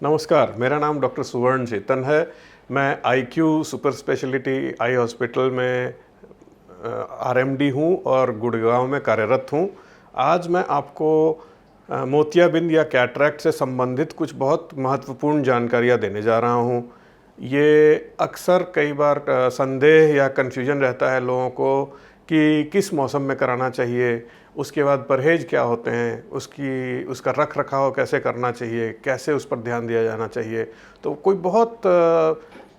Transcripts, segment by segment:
नमस्कार, मेरा नाम डॉक्टर सुवर्ण चेतन है। मैं IQ super speciality eye hospital में आरएमडी हूँ और गुड़गांव में कार्यरत हूँ। आज मैं आपको मोतियाबिंद या कैटरैक्ट से संबंधित कुछ बहुत महत्वपूर्ण जानकारियाँ देने जा रहा हूँ। ये अक्सर कई बार संदेह या कन्फ्यूजन रहता है लोगों को कि किस मौसम में कराना चाहिए, उसके बाद परहेज़ क्या होते हैं, उसका रख रखाव कैसे करना चाहिए, कैसे उस पर ध्यान दिया जाना चाहिए। तो कोई बहुत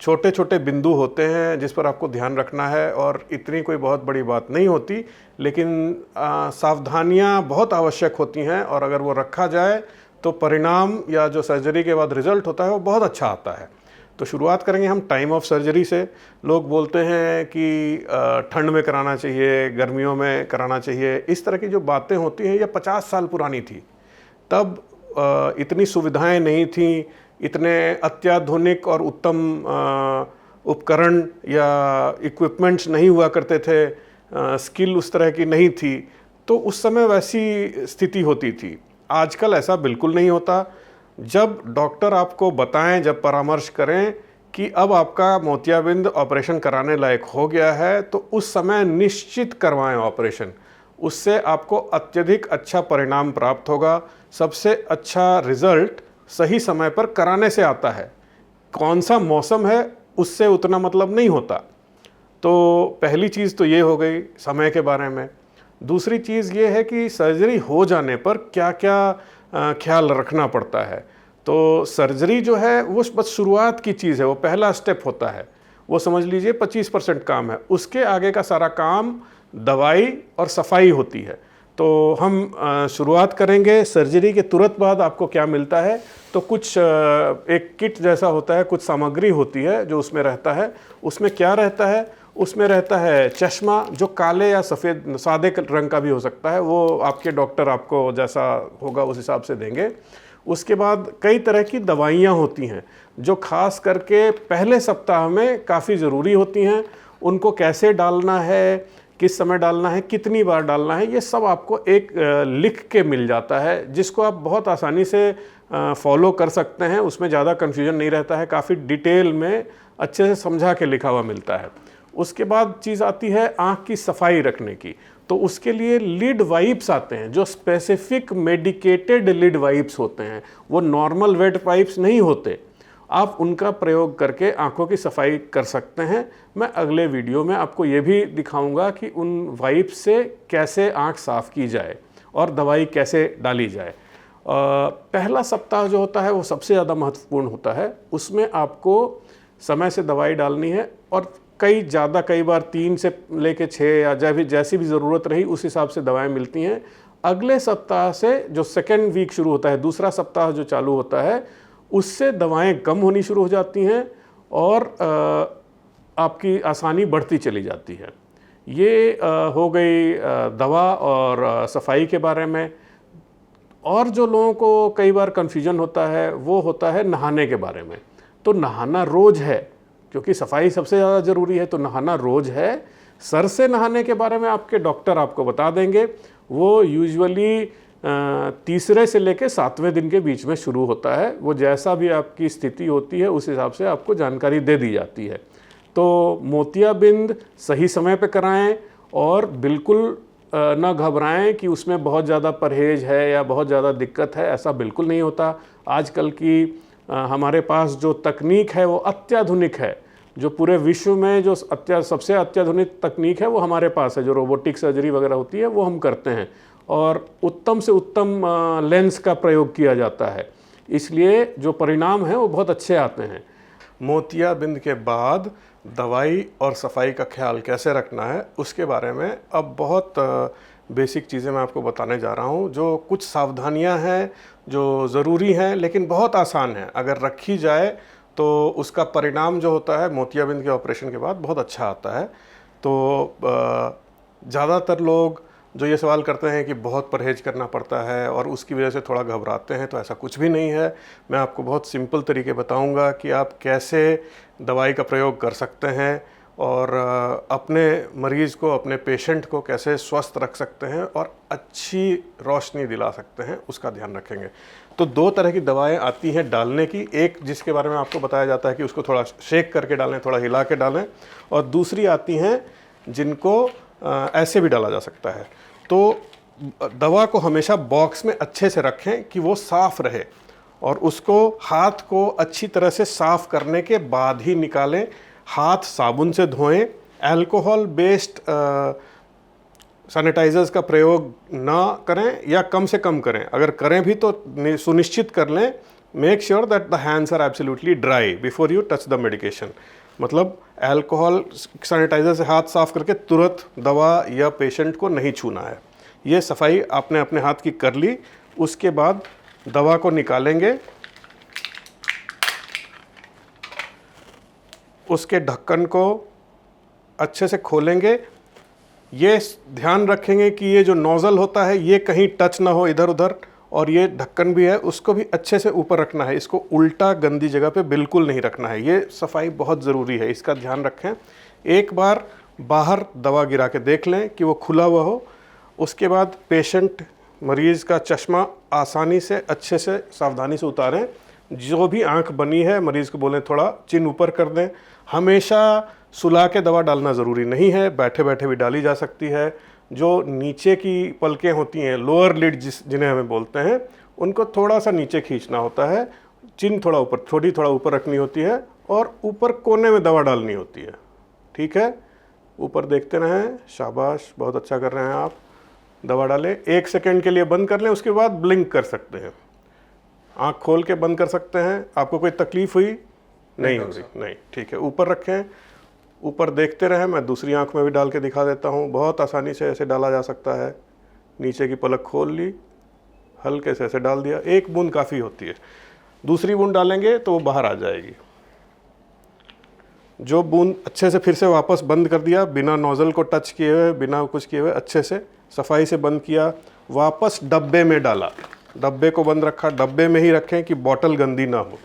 छोटे छोटे बिंदु होते हैं जिस पर आपको ध्यान रखना है और इतनी कोई बहुत बड़ी बात नहीं होती, लेकिन सावधानियां बहुत आवश्यक होती हैं और अगर वो रखा जाए तो परिणाम या जो सर्जरी के बाद रिज़ल्ट होता है वो बहुत अच्छा आता है। तो शुरुआत करेंगे हम टाइम ऑफ सर्जरी से। लोग बोलते हैं कि ठंड में कराना चाहिए, गर्मियों में कराना चाहिए। इस तरह की जो बातें होती हैं ये 50 साल पुरानी थी। तब इतनी सुविधाएं नहीं थीं, इतने अत्याधुनिक और उत्तम उपकरण या इक्विपमेंट्स नहीं हुआ करते थे, स्किल उस तरह की नहीं थी। तो उस समय वैसी स्थिति होती थी। आजकल ऐसा बिल्कुल नहीं होता। जब डॉक्टर आपको बताएं, जब परामर्श करें कि अब आपका मोतियाबिंद ऑपरेशन कराने लायक हो गया है, तो उस समय निश्चित करवाएं ऑपरेशन। उससे आपको अत्यधिक अच्छा परिणाम प्राप्त होगा। सबसे अच्छा रिज़ल्ट सही समय पर कराने से आता है। कौन सा मौसम है उससे उतना मतलब नहीं होता। तो पहली चीज़ तो ये हो गई समय के बारे में। दूसरी चीज़ ये है कि सर्जरी हो जाने पर क्या क्या ख्याल रखना पड़ता है। तो सर्जरी जो है वो बस शुरुआत की चीज़ है, वो पहला स्टेप होता है। वो समझ लीजिए 25% काम है। उसके आगे का सारा काम दवाई और सफाई होती है। तो हम शुरुआत करेंगे सर्जरी के तुरंत बाद आपको क्या मिलता है। तो कुछ एक किट जैसा होता है, कुछ सामग्री होती है जो उसमें रहता है। उसमें क्या रहता है? उसमें रहता है चश्मा, जो काले या सफ़ेद सादे रंग का भी हो सकता है। वो आपके डॉक्टर आपको जैसा होगा उस हिसाब से देंगे। उसके बाद कई तरह की दवाइयाँ होती हैं जो खास करके पहले सप्ताह में काफ़ी ज़रूरी होती हैं। उनको कैसे डालना है, किस समय डालना है, कितनी बार डालना है, ये सब आपको एक लिख के मिल जाता है, जिसको आप बहुत आसानी से फॉलो कर सकते हैं। उसमें ज़्यादा कन्फ्यूजन नहीं रहता है, काफ़ी डिटेल में अच्छे से समझा के लिखा हुआ मिलता है। उसके बाद चीज़ आती है आँख की सफाई रखने की। तो उसके लिए लिड वाइप्स आते हैं जो स्पेसिफिक मेडिकेटेड लिड वाइप्स होते हैं। वो नॉर्मल वेट वाइप्स नहीं होते। आप उनका प्रयोग करके आँखों की सफाई कर सकते हैं। मैं अगले वीडियो में आपको ये भी दिखाऊंगा कि उन वाइप्स से कैसे आँख साफ़ की जाए और दवाई कैसे डाली जाए। पहला सप्ताह जो होता है वो सबसे ज़्यादा महत्वपूर्ण होता है। उसमें आपको समय से दवाई डालनी है और कई बार 3 से लेके 6 या जैसी भी ज़रूरत रही उस हिसाब से दवाएं मिलती हैं। अगले सप्ताह से जो सेकेंड वीक शुरू होता है, दूसरा सप्ताह जो चालू होता है, उससे दवाएं कम होनी शुरू हो जाती हैं और आपकी आसानी बढ़ती चली जाती है। ये हो गई दवा और सफाई के बारे में। और जो लोगों को कई बार कन्फ्यूजन होता है वो होता है नहाने के बारे में। तो नहाना रोज़ है, क्योंकि सफाई सबसे ज़्यादा ज़रूरी है, तो नहाना रोज़ है। सर से नहाने के बारे में आपके डॉक्टर आपको बता देंगे। वो यूजुअली तीसरे से लेकर 7वें दिन के बीच में शुरू होता है। वो जैसा भी आपकी स्थिति होती है उस हिसाब से आपको जानकारी दे दी जाती है। तो मोतियाबिंद सही समय पे कराएं और बिल्कुल ना घबराएं कि उसमें बहुत ज़्यादा परहेज़ है या बहुत ज़्यादा दिक्कत है। ऐसा बिल्कुल नहीं होता। आजकल की हमारे पास जो तकनीक है वो अत्याधुनिक है। जो पूरे विश्व में जो सबसे अत्याधुनिक तकनीक है वो हमारे पास है। जो रोबोटिक सर्जरी वगैरह होती है वो हम करते हैं और उत्तम से उत्तम लेंस का प्रयोग किया जाता है। इसलिए जो परिणाम हैं वो बहुत अच्छे आते हैं। मोतियाबिंद के बाद दवाई और सफाई का ख्याल कैसे रखना है उसके बारे में अब बहुत बेसिक चीज़ें मैं आपको बताने जा रहा हूँ। जो कुछ सावधानियाँ हैं जो ज़रूरी हैं लेकिन बहुत आसान हैं, अगर रखी जाए तो उसका परिणाम जो होता है मोतियाबिंद के ऑपरेशन के बाद बहुत अच्छा आता है। तो ज़्यादातर लोग जो ये सवाल करते हैं कि बहुत परहेज़ करना पड़ता है और उसकी वजह से थोड़ा घबराते हैं, तो ऐसा कुछ भी नहीं है। मैं आपको बहुत सिंपल तरीके बताऊंगा कि आप कैसे दवाई का प्रयोग कर सकते हैं और अपने मरीज़ को, अपने पेशेंट को कैसे स्वस्थ रख सकते हैं और अच्छी रोशनी दिला सकते हैं, उसका ध्यान रखेंगे। तो दो तरह की दवाएं आती हैं डालने की, एक जिसके बारे में आपको बताया जाता है कि उसको थोड़ा शेक करके डालें, थोड़ा हिला के डालें, और दूसरी आती हैं जिनको ऐसे भी डाला जा सकता है। तो दवा को हमेशा बॉक्स में अच्छे से रखें कि वो साफ़ रहे, और उसको हाथ को अच्छी तरह से साफ़ करने के बाद ही निकालें। हाथ साबुन से धोएं, अल्कोहल बेस्ड सैनिटाइजर्स का प्रयोग ना करें या कम से कम करें। अगर करें भी तो सुनिश्चित कर लें, make sure that the hands are absolutely dry before you touch the medication. मतलब अल्कोहल सैनिटाइजर से हाथ साफ करके तुरंत दवा या पेशेंट को नहीं छूना है। ये सफाई आपने अपने हाथ की कर ली, उसके बाद दवा को निकालेंगे, उसके ढक्कन को अच्छे से खोलेंगे। ये ध्यान रखेंगे कि ये जो नोज़ल होता है ये कहीं टच ना हो इधर उधर, और ये ढक्कन भी है उसको भी अच्छे से ऊपर रखना है। इसको उल्टा गंदी जगह पे बिल्कुल नहीं रखना है। ये सफाई बहुत ज़रूरी है, इसका ध्यान रखें। एक बार बाहर दवा गिरा के देख लें कि वो खुला हुआ हो। उसके बाद पेशेंट, मरीज़ का चश्मा आसानी से, अच्छे से, सावधानी से उतारें। जो भी आंख बनी है, मरीज़ को बोलें थोड़ा चिन ऊपर कर दें। हमेशा सुला के दवा डालना ज़रूरी नहीं है, बैठे बैठे भी डाली जा सकती है। जो नीचे की पलकें होती हैं, लोअर लिड जिन्हें हमें बोलते हैं, उनको थोड़ा सा नीचे खींचना होता है, चिन थोड़ा ऊपर, थोड़ी थोड़ा ऊपर रखनी होती है, और ऊपर कोने में दवा डालनी होती है। ठीक है, ऊपर देखते रहें। शाबाश, बहुत अच्छा कर रहे हैं आप। दवा डालें, 1 सेकेंड के लिए बंद कर लें, उसके बाद ब्लिंक कर सकते हैं, आँख खोल के बंद कर सकते हैं। आपको कोई तकलीफ़ हुई? नहीं हो रही? नहीं, ठीक है। ऊपर रखें, ऊपर देखते रहें। मैं दूसरी आंख में भी डाल के दिखा देता हूँ। बहुत आसानी से ऐसे डाला जा सकता है। नीचे की पलक खोल ली, हल्के से ऐसे डाल दिया, 1 बूंद काफ़ी होती है। दूसरी बूंद डालेंगे तो वो बाहर आ जाएगी। जो बूंद अच्छे से फिर से वापस बंद कर दिया, बिना नोज़ल को टच किए हुए, बिना कुछ किए हुए, अच्छे से सफाई से बंद किया। वापस डब्बे में डाला, डब्बे को बंद रखा। डब्बे में ही रखें कि बॉटल गंदी ना हो।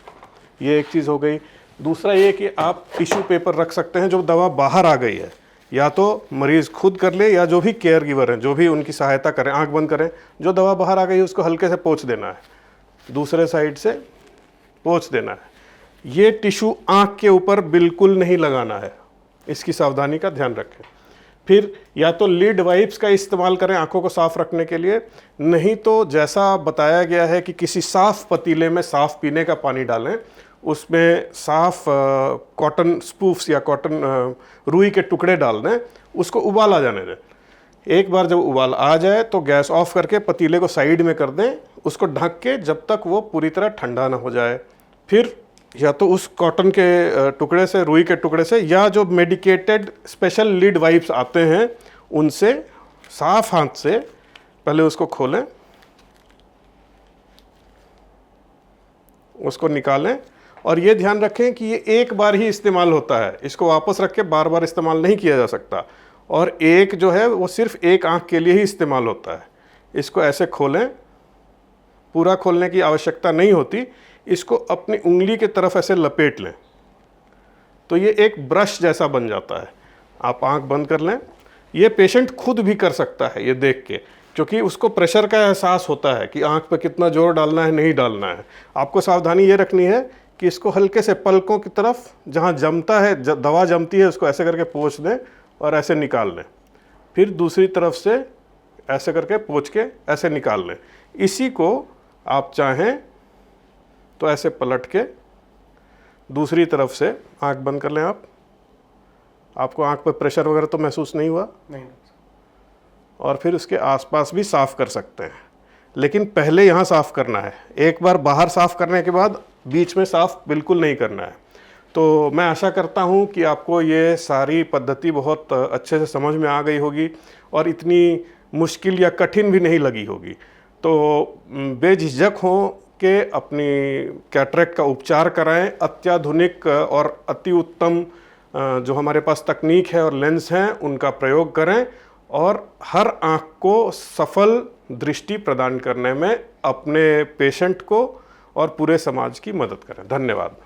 ये एक चीज़ हो गई। दूसरा ये कि आप टिश्यू पेपर रख सकते हैं। जो दवा बाहर आ गई है, या तो मरीज़ खुद कर ले या जो भी केयर गिवर हैं, जो भी उनकी सहायता करें, आंख बंद करें। जो दवा बाहर आ गई है उसको हल्के से पोंछ देना है, दूसरे साइड से पोंछ देना है। ये टिश्यू आंख के ऊपर बिल्कुल नहीं लगाना है, इसकी सावधानी का ध्यान रखें। फिर या तो लिड वाइप्स का इस्तेमाल करें आंखों को साफ रखने के लिए, नहीं तो जैसा बताया गया है कि किसी साफ पतीले में साफ पीने का पानी डालें, उसमें साफ कॉटन स्पूफ्स या कॉटन रुई के टुकड़े डाल दें, उसको उबाल आ जाने दें। एक बार जब उबाल आ जाए तो गैस ऑफ करके पतीले को साइड में कर दें, उसको ढक के जब तक वो पूरी तरह ठंडा ना हो जाए। फिर या तो उस कॉटन के टुकड़े से, रुई के टुकड़े से, या जो मेडिकेटेड स्पेशल लिड वाइप्स आते हैं उनसे साफ हाथ से पहले उसको खोलें, उसको निकालें। और ये ध्यान रखें कि ये एक बार ही इस्तेमाल होता है, इसको वापस रख के बार बार इस्तेमाल नहीं किया जा सकता। और एक जो है वो सिर्फ एक आंख के लिए ही इस्तेमाल होता है। इसको ऐसे खोलें, पूरा खोलने की आवश्यकता नहीं होती। इसको अपनी उंगली की तरफ ऐसे लपेट लें तो ये एक ब्रश जैसा बन जाता है। आप आंख बंद कर लें। ये पेशेंट खुद भी कर सकता है ये देख के, क्योंकि उसको प्रेशर का एहसास होता है कि आंख पे कितना जोर डालना है, नहीं डालना है। आपको सावधानी ये रखनी है कि इसको हल्के से पलकों की तरफ, जहाँ जमता है, दवा जमती है, उसको ऐसे करके पोंछ दें और ऐसे निकाल लें। फिर दूसरी तरफ से ऐसे करके पोंछ के ऐसे निकाल लें। इसी को आप चाहें तो ऐसे पलट के दूसरी तरफ से आंख बंद कर लें। आपको आंख पर प्रेशर वगैरह तो महसूस नहीं हुआ? नहीं। और फिर उसके आसपास भी साफ़ कर सकते हैं, लेकिन पहले यहाँ साफ़ करना है। एक बार बाहर साफ़ करने के बाद बीच में साफ़ बिल्कुल नहीं करना है। तो मैं आशा करता हूँ कि आपको ये सारी पद्धति बहुत अच्छे से समझ में आ गई होगी और इतनी मुश्किल या कठिन भी नहीं लगी होगी। तो बेझिझक हों कि अपनी कैटरेक्ट का उपचार कराएं। अत्याधुनिक और अति उत्तम जो हमारे पास तकनीक है और लेंस हैं उनका प्रयोग करें और हर आँख को सफल दृष्टि प्रदान करने में अपने पेशेंट को और पूरे समाज की मदद करें। धन्यवाद।